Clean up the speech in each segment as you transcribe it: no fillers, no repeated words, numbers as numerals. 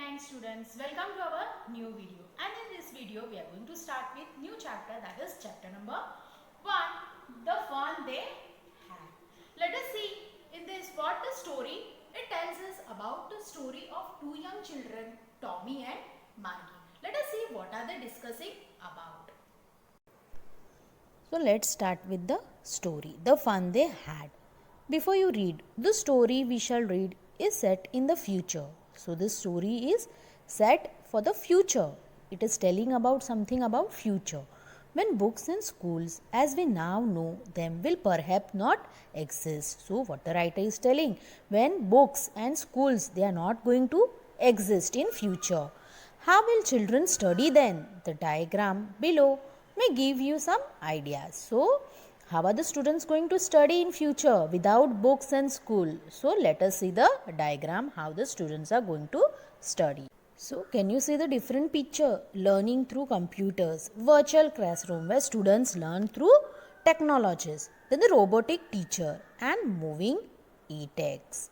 grade 9 students, welcome to our new video, and in this video we are going to start with new chapter, that is chapter number 1, the fun they had. Let us see in this what the story, it tells us about the story of two young children, Tommy and Margie. Let us see what are they discussing about. So let's start with the story, the fun they had. Before you read, the story we shall read is set in the future. So this story is set for the future. It is telling about something about future. When books in schools, as we now know them, will perhaps not exist. So what the writer is telling, when books and schools, they are not going to exist in future. How will children study then? The diagram below may give you some ideas. So how are the students going to study in future without books and school? So let us see the diagram how the students are going to study. So can you see the different picture? Learning through computers, virtual classroom where students learn through technologies, then the robotic teacher and moving e-texts.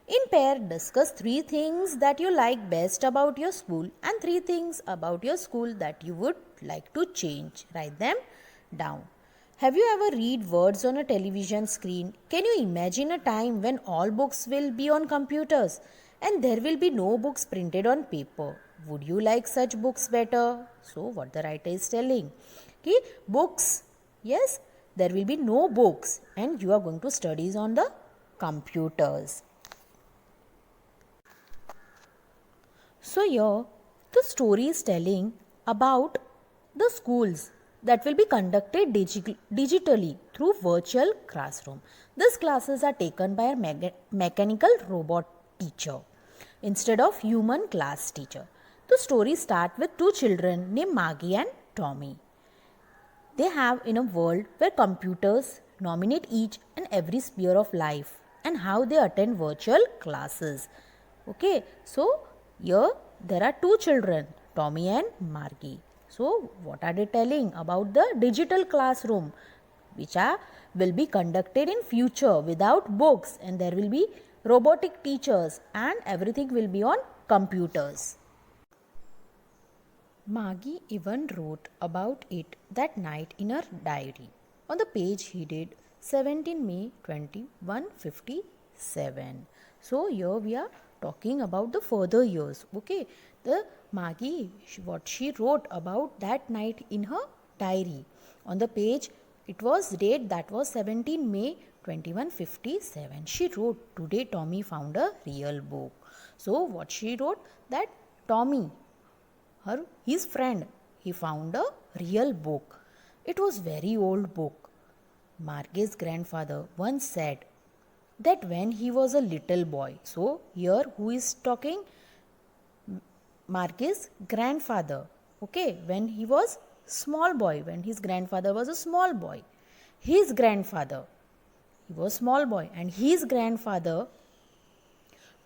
In pair, discuss 3 things that you like best about your school and 3 things about your school that you would like to change. Write them down. Have you ever read words on a television screen? Can you imagine a time when all books will be on computers and there will be no books printed on paper? Would you like such books better? So what the writer is telling. Okay, books, yes, there will be no books and you are going to study on the computers. So here the story is telling about the schools that will be conducted digitally through virtual classroom. These classes are taken by a mechanical robot teacher instead of human class teacher. The story starts with 2 children named Margie and Tommy. They have in a world where computers dominate each and every sphere of life and how they attend virtual classes. Okay, so here there are 2 children, Tommy and Margie. So what are they telling about the digital classroom which will be conducted in future without books, and there will be robotic teachers and everything will be on computers. Margie even wrote about it that night in her diary. On the page he did 17 May 2157. So here we are talking about the further years. Okay, the Margie, what she wrote about that night in her diary. On the page it was date that was 17 May 2157. She wrote, today Tommy found a real book. So what she wrote, that Tommy, his friend, he found a real book. It was very old book. Margie's grandfather once said that when he was a little boy. So here who is talking? Margie's grandfather. Okay, when he was small boy, when his grandfather was a small boy. His grandfather, he was small boy, and his grandfather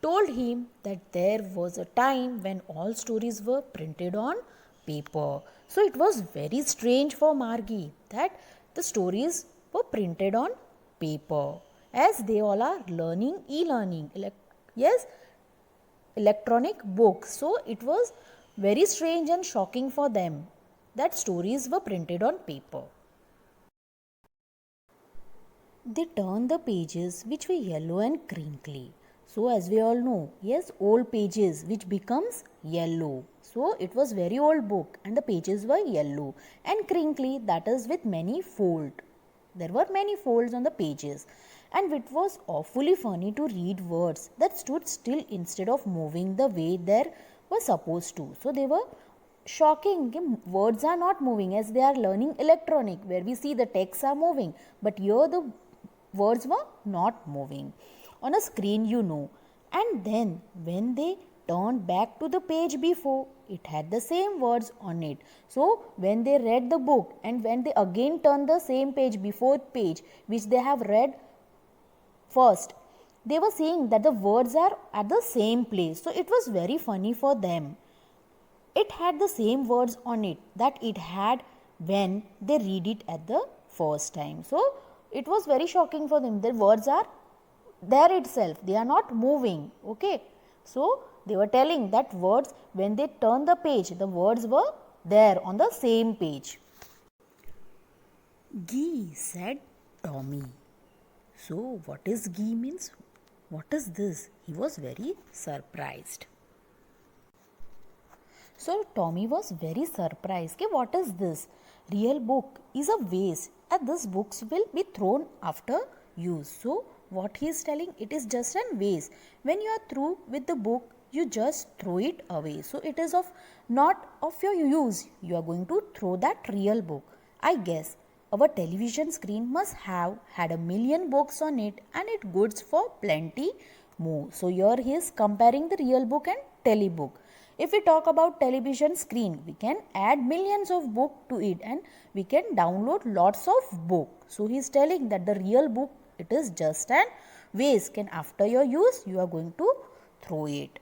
told him that there was a time when all stories were printed on paper. So it was very strange for Margie that the stories were printed on paper, as they all are learning e-learning. Yes, electronic books. So it was very strange and shocking for them that stories were printed on paper. They turned the pages which were yellow and crinkly. So as we all know, yes, old pages which becomes yellow. So it was very old book and the pages were yellow and crinkly, that is with many folds. There were many folds on the pages, and it was awfully funny to read words that stood still instead of moving the way they were supposed to. So they were shocking. Words are not moving as they are learning electronic, where we see the texts are moving, but here the words were not moving on a screen, you know. And then when they turned back to the page before, it had the same words on it. So when they read the book and when they again turned the same page before page which they have read first, they were seeing that the words are at the same place. So it was very funny for them. It had the same words on it that it had when they read it at the first time. So it was very shocking for them. The words are there itself, they are not moving. Okay, so They were telling that words, when they turned the page, the words were there on the same page. Gee, said Tommy. So, what is ghee means? What is this? He was very surprised. So, Tommy was very surprised. Okay, what is this? Real book is a waste and these books will be thrown after use. So, what he is telling, it is just a waste. When you are through with the book, you just throw it away. So, it is of not of your use. You are going to throw that real book. I guess our television screen must have had 1,000,000 books on it and it goods for plenty more. So here he is comparing the real book and telebook. If we talk about television screen, we can add millions of book to it and we can download lots of book. So he is telling that the real book, it is just an waste and after your use you are going to throw it.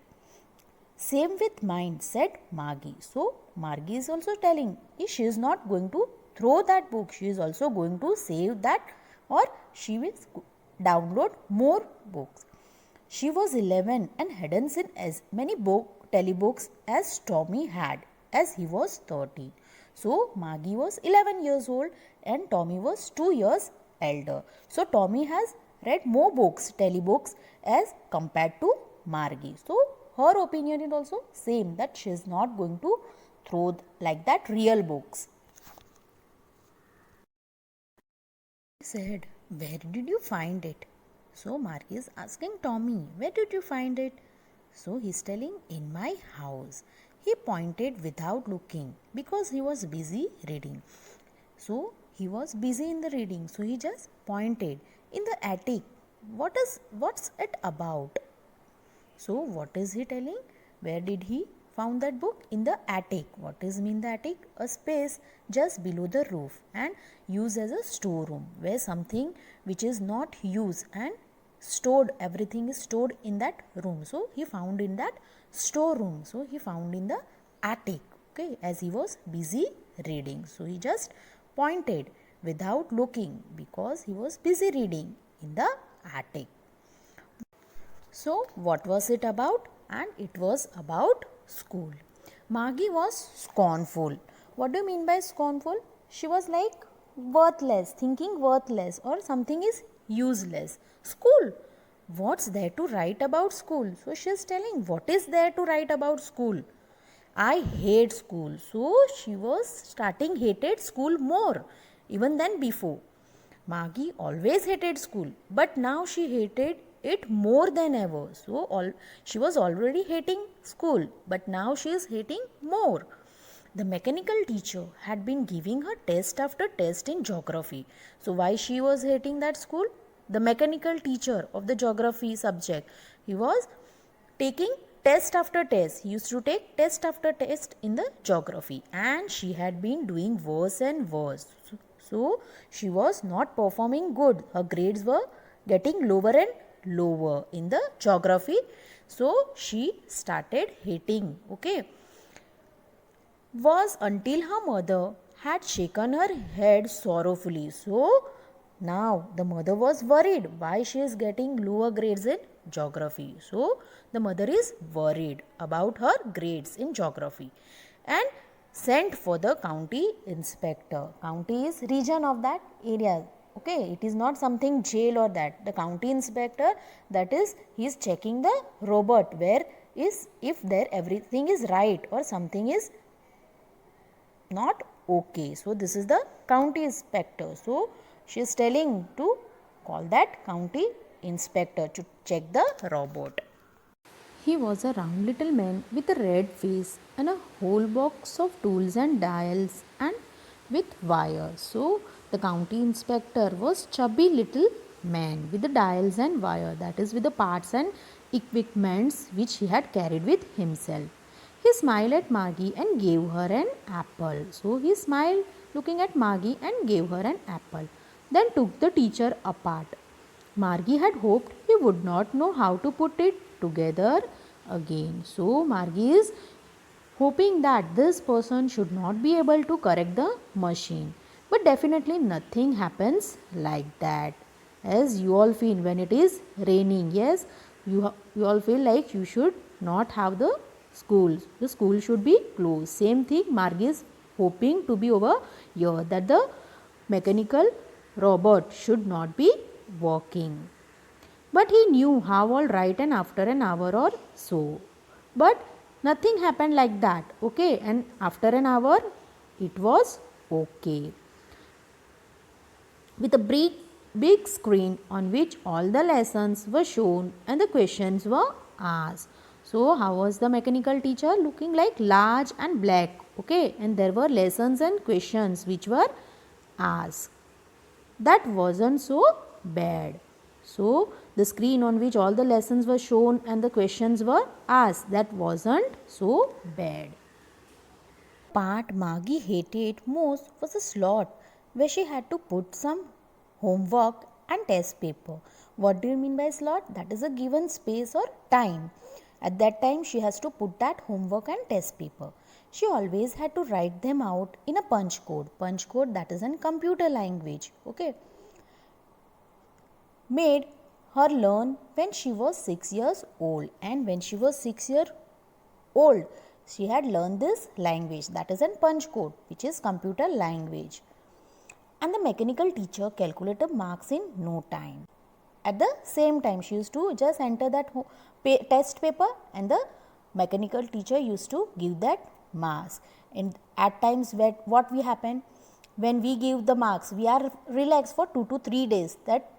Same with mine, said Margie. So Margie is also telling she is not going to throw that book. She is also going to save that or she will download more books. She was 11 and hadn't seen as many telebooks as Tommy had as he was 13. So Margie was 11 years old and Tommy was 2 years elder. So Tommy has read more books, telebooks as compared to Margie. So her opinion is also same that she is not going to throw like that real books. Said, where did you find it? So Margie is asking Tommy, where did you find it? So he's telling, in my house. He pointed without looking because he was busy reading. So he was busy in the reading. So he just pointed in the attic. What's it about? So what is he telling? Where did he found that book? In the attic. What is mean the attic? A space just below the roof and used as a storeroom where something which is not used and stored, everything is stored in that room. So he found in that storeroom. So he found in the attic. Okay, as he was busy reading. So he just pointed without looking because he was busy reading in the attic. So what was it about? And it was about school. Margie was scornful. What do you mean by scornful? She was like worthless, thinking worthless or something is useless. School. What's there to write about school? So she is telling, what is there to write about school? I hate school. So she was starting hated school more even than before. Margie always hated school, but now she hated it more than ever. So she was already hating school, but now she is hating more. The mechanical teacher had been giving her test after test in geography. So why she was hating that school? The mechanical teacher of the geography subject, he was taking test after test. He used to take test after test in the geography and she had been doing worse and worse. So she was not performing good. Her grades were getting lower and lower in the geography. So she started hating. Okay. Was until her mother had shaken her head sorrowfully. So now the mother was worried why she is getting lower grades in geography. So the mother is worried about her grades in geography and sent for the county inspector. County is region of that area. Okay, it is not something jail or that. The county inspector, that is, he is checking the robot where is if there everything is right or something is not okay. So this is the county inspector. So she is telling to call that county inspector to check the robot. He was a round little man with a red face and a whole box of tools and dials and with wires. So the county inspector was chubby little man with the dials and wire, that is with the parts and equipments which he had carried with himself. He smiled at Margie and gave her an apple. So he smiled looking at Margie and gave her an apple. Then took the teacher apart. Margie had hoped he would not know how to put it together again. So Margie is hoping that this person should not be able to correct the machine. But definitely nothing happens like that. As you all feel when it is raining, yes, you all feel like you should not have the schools. The school should be closed. Same thing Margie is hoping to be over here, that the mechanical robot should not be working. But he knew how all right, and after an hour or so. But nothing happened like that. Okay, and after an hour it was okay. With a big screen on which all the lessons were shown and the questions were asked. So how was the mechanical teacher? Looking like large and black. Okay, and there were lessons and questions which were asked. That wasn't so bad. So the screen on which all the lessons were shown and the questions were asked, that wasn't so bad. Part Margie hated most was a slot where she had to put some homework and test paper. What do you mean by slot? That is a given space or time. At that time, she has to put that homework and test paper. She always had to write them out in a punch code. Punch code, that is in computer language. Okay. Made her learn when she was 6 years old, and when she was 6 years old she had learned this language, that is in punch code, which is computer language. And the mechanical teacher calculated marks in no time. At the same time, she used to just enter that test paper, and the mechanical teacher used to give that marks. And at times what we happen, when we give the marks, we are relaxed for 2 to 3 days that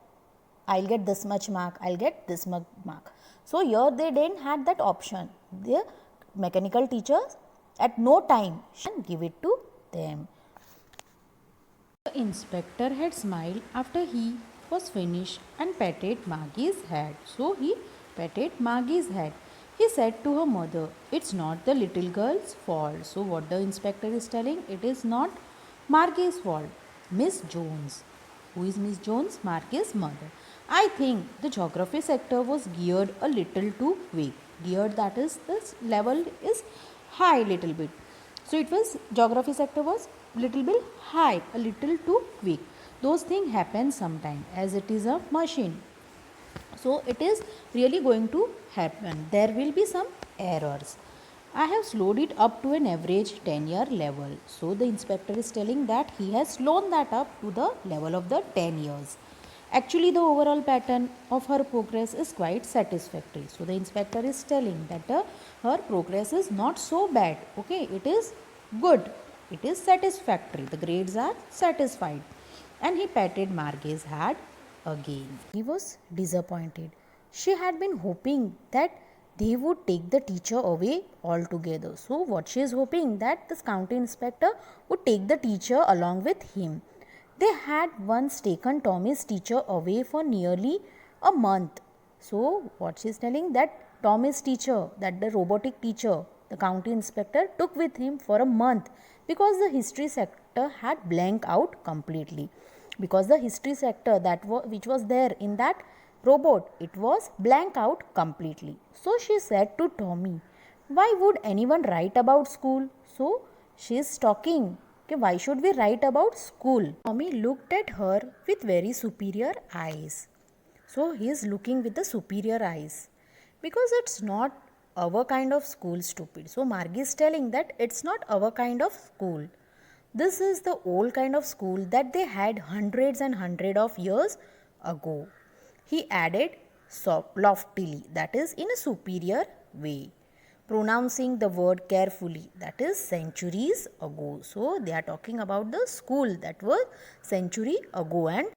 I'll get this much mark, I'll get this much mark. So here they didn't had that option. The mechanical teachers at no time should give it to them. The inspector had smiled after he was finished and patted Margie's head. So he patted Margie's head. He said to her mother, "It's not the little girl's fault." So what the inspector is telling, it is not Margie's fault. Miss Jones. Who is Miss Jones? Margie's mother. I think the geography sector was geared a little too quick. Geared, that is, this level is high little bit. So it was, geography sector was little bit high, a little too quick. Those things happen sometime as it is a machine. So it is really going to happen. There will be some errors. I have slowed it up to an average 10-year level. So the inspector is telling that he has slowed that up to the level of the 10 years. Actually, the overall pattern of her progress is quite satisfactory. So the inspector is telling that her progress is not so bad. Okay, it is good. It is satisfactory. The grades are satisfied. And he patted Margie's head again. He was disappointed. She had been hoping that they would take the teacher away altogether. So what she is hoping, that this county inspector would take the teacher along with him. They had once taken Tommy's teacher away for nearly a month. So what she is telling, that Tommy's teacher, that the robotic teacher, the county inspector took with him for a month, because the history sector had blanked out completely. Because the history sector which was there in that robot, it was blank out completely. So she said to Tommy, "Why would anyone write about school?" So she is talking, okay, why should we write about school? Tommy looked at her with very superior eyes. So he is looking with the superior eyes, because it's not our kind of school, stupid. So Margie is telling that it's not our kind of school. This is the old kind of school that they had hundreds and hundreds of years ago. He added loftily, that is in a superior way, pronouncing the word carefully, that is centuries ago. So they are talking about the school that was century ago, and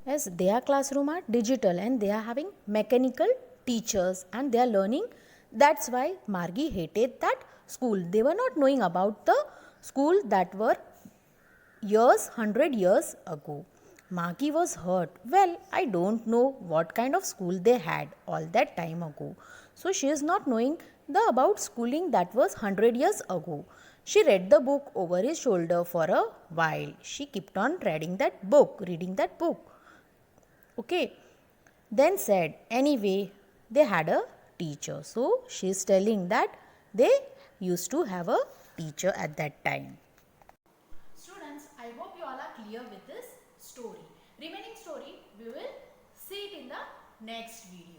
as their classroom are digital and they are having mechanical teachers and they are learning. That's why Margie hated that school. They were not knowing about the school that were 100 years ago. Margie was hurt. Well, I don't know what kind of school they had all that time ago. So she is not knowing the about schooling that was 100 years ago. She read the book over his shoulder for a while. She kept on reading that book. Okay. Then said, anyway, they had a teacher. So she is telling that they used to have a teacher at that time. Students, I hope you all are clear with this story. Remaining story we will see it in the next video.